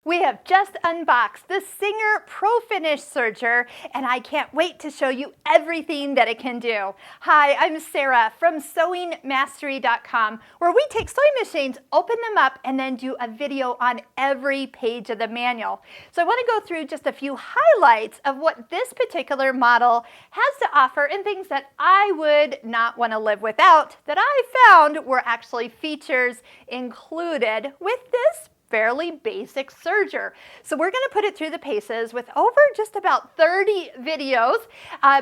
We have just unboxed the Serger ProFinish Serger, and I can't wait to show you everything that it can do. Hi, I'm Sarah from SewingMastery.com, where we take sewing machines, open them up, and then do a video on every page of the manual. So I want to go through just a few highlights of what this particular model has to offer and things that I would not want to live without that I found were actually features included with this fairly basic serger. So we're going to put it through the paces with over just about 30 videos.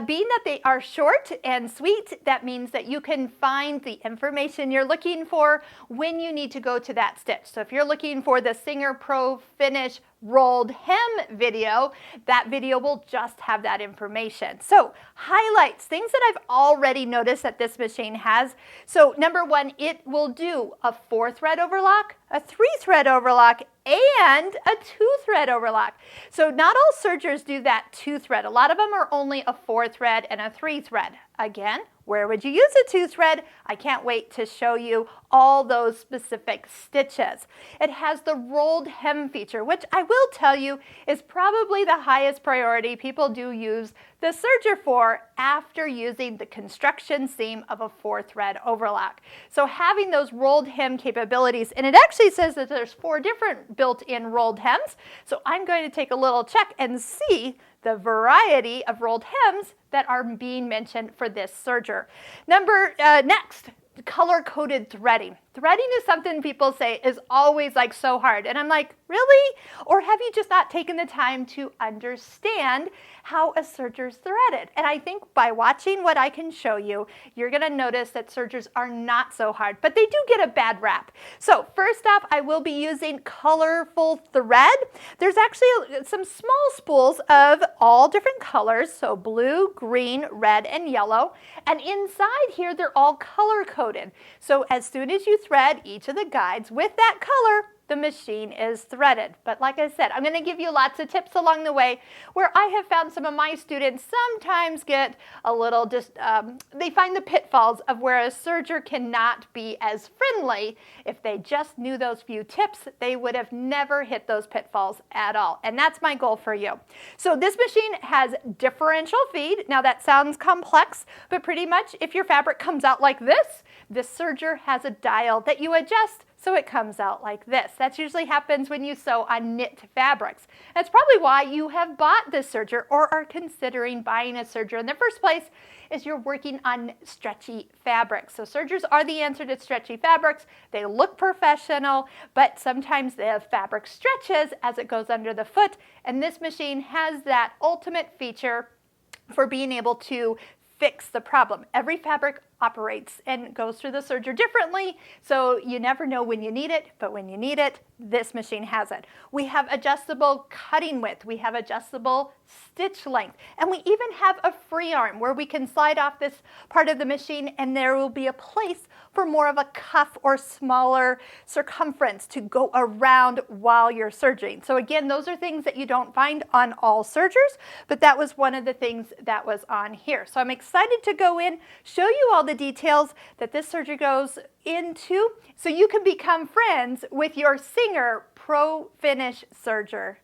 Being that they are short and sweet, that means that you can find the information you're looking for when you need to go to that stitch. So if you're looking for the Serger ProFinish rolled hem video, that video will just have that information. So highlights, things that I've already noticed that this machine has. So number one, it will do a 4-thread overlock, a 3-thread overlock, and a 2-thread overlock. So not all sergers do that 2-thread. A lot of them are only a 4-thread and a 3-thread. Again, where would you use a 2-thread? I can't wait to show you all those specific stitches. It has the rolled hem feature, which I will tell you is probably the highest priority people do use the serger for after using the construction seam of a 4-thread overlock. So having those rolled hem capabilities, and it actually says that there's 4 different built-in rolled hems. So I'm going to take a little check and see the variety of rolled hems that are being mentioned for this serger. Next, color-coded threading. Threading is something people say is always like so hard. And I'm like, really? Or have you just not taken the time to understand how a serger's threaded? And I think by watching what I can show you, you're gonna notice that sergers are not so hard, but they do get a bad rap. So first off, I will be using colorful thread. There's actually some small spools of all different colors. So blue, green, red, and yellow. And inside here, they're all color-coded. So as soon as you thread each of the guides with that color, the machine is threaded. But like I said, I'm going to give you lots of tips along the way where I have found some of my students sometimes get a little they find the pitfalls of where a serger cannot be as friendly. If they just knew those few tips, they would have never hit those pitfalls at all. And that's my goal for you. So this machine has differential feed. Now that sounds complex, but pretty much if your fabric comes out like this serger has a dial that you adjust so it comes out like this. That usually happens when you sew on knit fabrics. That's probably why you have bought this serger or are considering buying a serger in the first place, is you're working on stretchy fabrics. So sergers are the answer to stretchy fabrics. They look professional, but sometimes the fabric stretches as it goes under the foot, and this machine has that ultimate feature for being able to fix the problem. Every fabric operates and goes through the serger differently, so you never know when you need it, but when you need it, this machine has it. We have adjustable cutting width, we have adjustable stitch length, and we even have a free arm where we can slide off this part of the machine and there will be a place for more of a cuff or smaller circumference to go around while you're serging. So again, those are things that you don't find on all sergers, but that was one of the things that was on here. So I'm excited to go in, show you all the details that this serger goes into so you can become friends with your Serger ProFinish Serger.